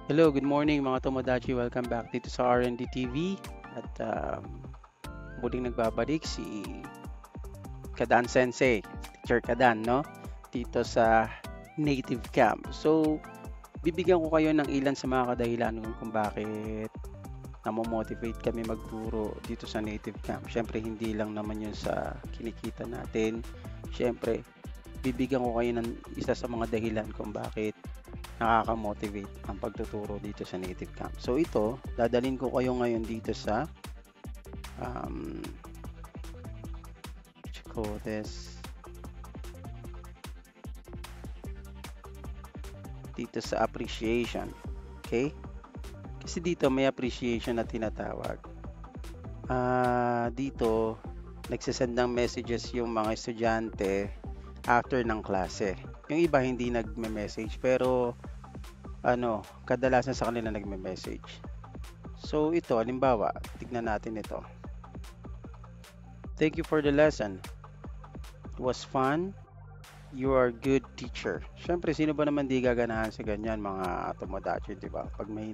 Hello, good morning mga Tomodachi. Welcome back dito sa R&D TV. At muling nagbabalik si Kadan Sensei, Teacher Kadan, no? Dito sa Native Camp. So, bibigyan ko kayo ng ilan sa mga kadahilan kung bakit namomotivate kami magturo dito sa Native Camp. Siyempre, hindi lang naman yun sa kinikita natin. Siyempre, bibigyan ko kayo ng isa sa mga dahilan kung bakit nakaka-motivate ang pagtuturo dito sa Native Camp. So ito, dadalhin ko kayo ngayon dito sa what you call this, dito sa appreciation. Okay? Kasi dito may appreciation na tinatawag. Dito, nagsasend ng messages yung mga estudyante after ng klase. Yung iba hindi nagme-message pero kadalasan sa kanila nagme-message. So ito, halimbawa, tignan natin ito. Thank you for the lesson. It was fun. You are a good teacher. Siyempre, sino ba naman di gaganahan sa ganyan mga Tomodachi, di ba? Pag may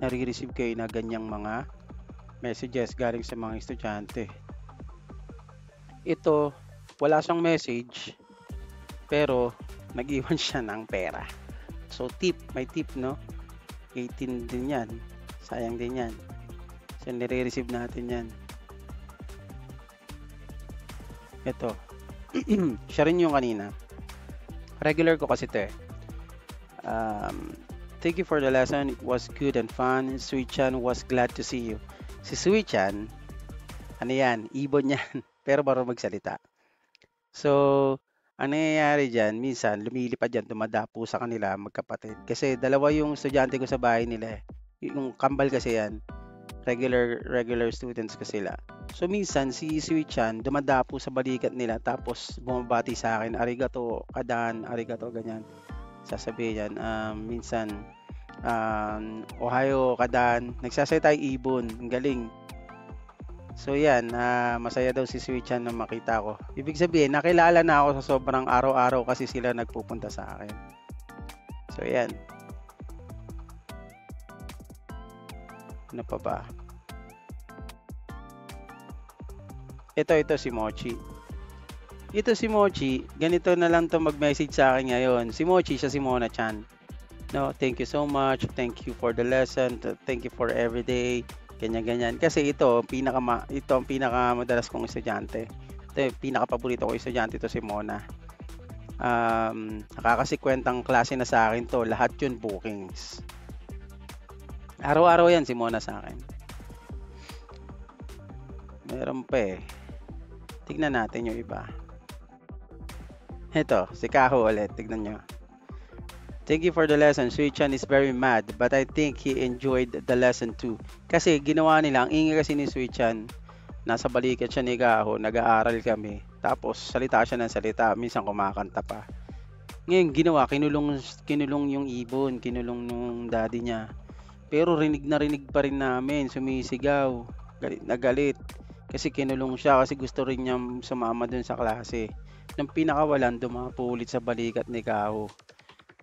nare-receive kayo na ganyang mga messages galing sa mga estudyante. Ito, wala siyang message, pero nag-iwan siya ng pera. So tip, may tip, no? 18 din yan. Sayang din yan. So nire-receive natin yan. Ito. Siya rin yung kanina. Regular ko kasi ito eh. Thank you for the lesson. It was good and fun. Sweet-chan was glad to see you. Si Sweet-chan, ano yan? Ibon yan. Pero marunong magsalita. So, ang nangyayari dyan, minsan lumilipad yan, dumadapo sa kanila magkapatid. Kasi dalawa yung estudyante ko sa bahay nila eh. Yung kambal kasi yan. Regular students kasi sila. So minsan si Sweet-chan dumadapo sa balikat nila tapos bumabati sa akin, arigato, kadan, arigato, ganyan. Sasabihin yan, minsan, ohayo, kadan, nagsasalita yung ibon, ang galing. So yan, masaya daw si Sweet-chan na makita ko. Ibig sabihin, nakilala na ako sa sobrang araw-araw kasi sila nagpupunta sa akin. So yan. Ano pa ba? Ito si Mochi. Ito si Mochi, ganito na lang to mag-message sa akin ngayon. Si Mochi, siya si Mona-chan. No, thank you so much. Thank you for the lesson. Thank you for every day. Ganyan-ganyan. Kasi ito ang pinakamadalas kong estudyante. Ito yung pinaka-paborito ko estudyante, ito si Mona. Nakakasikwentang klase na sa akin to. Lahat yun bookings. Araw-araw yan si Mona sa akin. Meron pa eh. Tignan natin yung iba. Ito, si Kaho ulit. Tignan nyo. Thank you for the lesson. Sui-chan is very mad, but I think he enjoyed the lesson too. Kasi ginawa nila, ang ingay kasi ni Sui-chan, nasa balikat siya ni Kaho, nag-aaral kami. Tapos salita siya ng salita, minsan kumakanta pa. Ngayon ginawa, kinulong yung ibon, kinulong nung daddy niya. Pero rinig na rinig pa rin namin, sumisigaw, galit na galit. Kasi kinulong siya kasi gusto rin niya sumama dun sa klase. Nang pinakawalan, dumapo ulit sa balikat ni Kaho.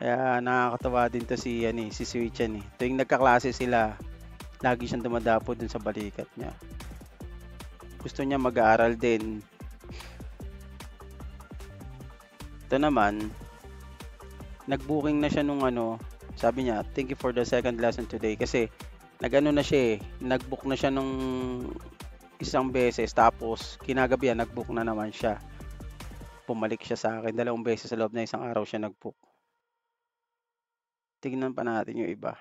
Kaya nakakatawa din to si Sui-chan eh. Tuwing nagkaklase sila, lagi siyang dumadapo dun sa balikat niya. Gusto niya mag-aaral din. Ito naman, nag-booking na siya nung sabi niya, thank you for the second lesson today. Kasi na siya eh, nag-book na siya nung isang beses, tapos kinagabihan nag-book na naman siya. Pumalik siya sa akin, 2 beses sa loob na isang araw siya nag-book. Tignan pa natin yung iba.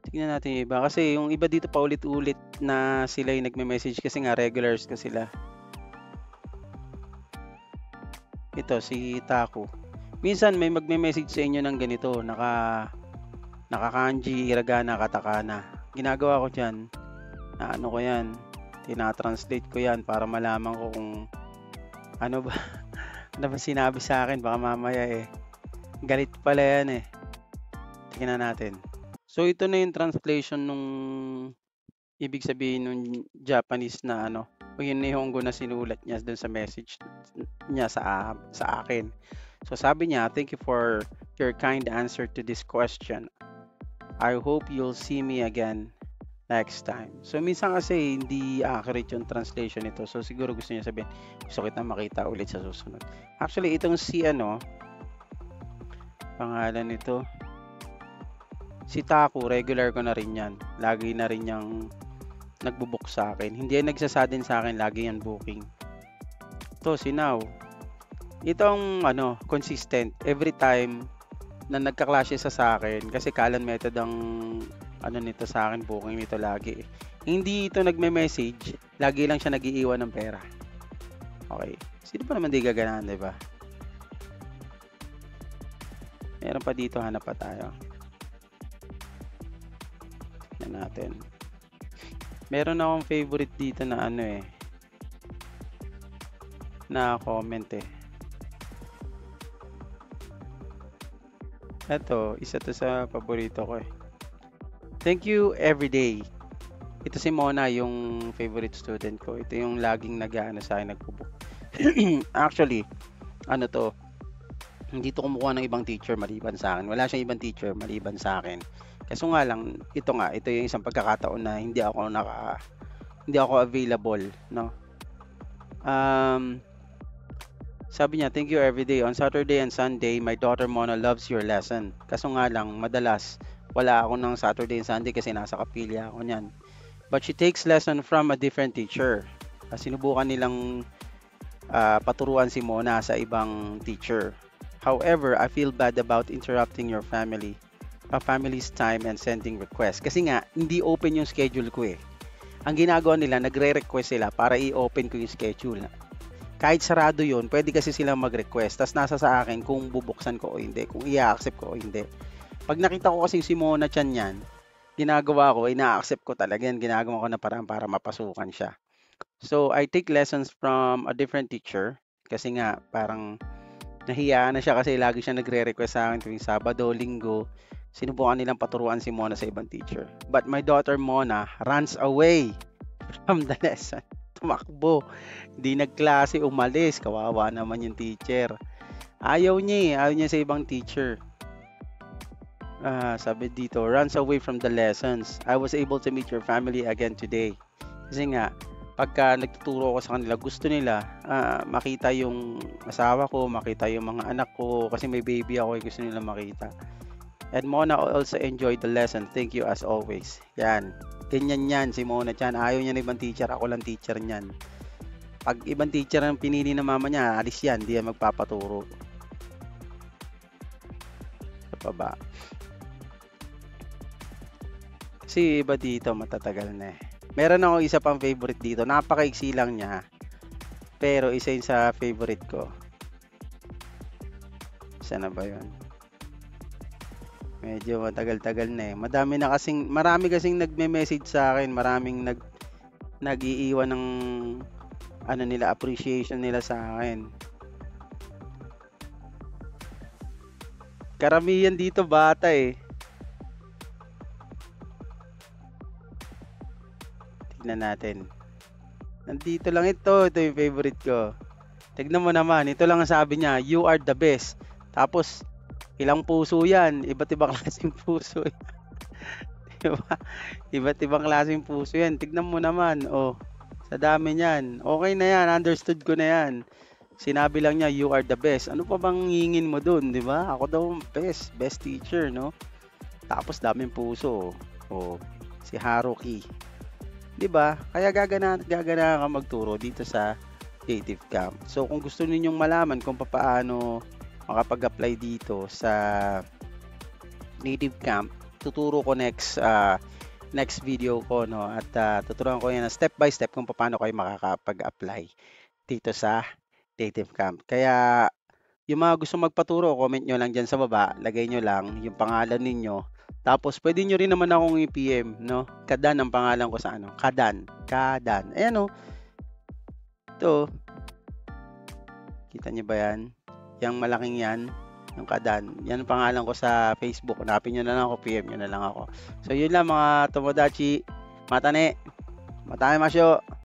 Tignan natin yung iba. Kasi yung iba dito pa ulit-ulit na sila yung nagme-message kasi nga regulars ka sila. Ito, si Taku. Minsan may magme-message sa inyo ng ganito, naka-kanji, hiragana, katakana. Ginagawa ko dyan, ko yan, tina-translate ko yan para malaman ko kung ano ba, ano ba sinabi sa akin, baka mamaya galit pala yan eh. Tingnan natin. So ito na yung translation nung ibig sabihin nung Japanese na o yung Nihongo na sinulat niya dun sa message niya sa akin. So sabi niya, thank you for your kind answer to this question. I hope you'll see me again next time. So minsan kasi hindi accurate yung translation nito. So siguro gusto niya sabihin, gusto kita makita ulit sa susunod. Actually, itong si pangalan nito, si Taku, regular ko na rin yan. Lagi na rin niyang nagbo-book sa akin. Hindi yan nagsasadin sa akin, lagi yan booking. To si Now. Itong consistent every time na nagka-clash sa akin kasi Kalan method ang nito sa akin, booking nito lagi. Hindi ito nagme-message, lagi lang siya nag-iiwan ng pera. Okay. Sino pa naman di gaganahan, 'di ba? Meron pa dito, hanap pa tayo. Tingnan natin. Meron akong favorite dito na na comment Ito, isa to sa paborito ko Thank you everyday. Ito si Mona, yung favorite student ko. Ito yung laging sa akin, nagpo-book. Actually, to, hindi to kumukuha ng ibang teacher maliban sa akin. Wala siyang ibang teacher maliban sa akin. Kaso nga lang, ito yung isang pagkakataon na hindi ako available, no? Sabi niya, thank you everyday. On Saturday and Sunday, my daughter Mona loves your lesson. Kaso nga lang, madalas, wala ako ng Saturday and Sunday kasi nasa kapilya ako niyan. But she takes lesson from a different teacher. Sinubukan nilang paturuan si Mona sa ibang teacher. However, I feel bad about interrupting your family's time and sending requests. Kasi nga, hindi open yung schedule ko Ang ginagawa nila, nagre-request sila para i-open ko yung schedule. Kahit sarado yun, pwede kasi silang mag-request. Tas nasa sa akin kung bubuksan ko o hindi, kung i-accept ko o hindi. Pag nakita ko kasi si Mona Chan yan, ginagawa ko, ina-accept ko talaga yan. Ginagawa ko na parang para mapasukan siya. So, I take lessons from a different teacher. Kasi nga, parang nahiya na siya kasi lagi siya nagre-request sa akin tuwing Sabado, Linggo. Sinubukan nilang paturuan si Mona sa ibang teacher. But my daughter Mona runs away from the lesson. Tumakbo. Hindi nagklase, umalis. Kawawa naman yung teacher. Ayaw niya sa ibang teacher. Sabi dito, runs away from the lessons. I was able to meet your family again today. Kasi nga, pagka nagtuturo ko sa kanila, gusto nila makita yung asawa ko, makita yung mga anak ko, kasi may baby ako, gusto nila makita. And Mona also enjoyed the lesson. Thank you as always. Yan. Ganyan yan si Mona Chan. Ayaw niya ng ibang teacher. Ako lang teacher niyan. Pag ibang teacher ang pinili ng mama niya, alis yan. Hindi yan magpapaturo. Sa baba. Kasi iba dito, matatagal na Meron ako isa pang favorite dito. Napakaiksi lang niya. Pero isa yun sa favorite ko. Isa na ba yun? Medyo matagal-tagal na marami kasing nagme-message sa akin, maraming nag-iiwan ng nila, appreciation nila sa akin. Karamihan dito bata Tignan natin. Nandito lang ito yung favorite ko. Tignan mo naman, ito lang ang sabi niya, you are the best. Tapos ilang puso yan, iba't ibang klaseng puso. Diba? Iba't ibang klaseng puso yan. Tignan mo naman, sa dami niyan. Okay na yan, understood ko na yan. Sinabi lang niya, you are the best. Ano pa bang hingin mo dun, di ba? Ako daw best teacher, no? Tapos daming puso. Si Haruki. Di ba? Kaya gagana ka magturo dito sa Native Camp. So kung gusto ninyong malaman kung paano makapag-apply dito sa Native Camp, tuturo ko next video ko, no? At tuturuan ko yan step by step kung paano kayo makakapag-apply dito sa Native Camp. Kaya yung mga gusto magpaturo, comment nyo lang dyan sa baba, lagay nyo lang yung pangalan ninyo. Tapos pwede nyo rin naman akong i-PM, no? Kadan ang pangalan ko sa Kadan. Ayan ito. Kita nyo ba yan? Yang malaking yan, yung Kadan. Yan ang pangalan ko sa Facebook. Hanapin nyo na lang ako, PM nyo na lang ako. So yun lang mga Tomodachi. Matane. Matane masyo.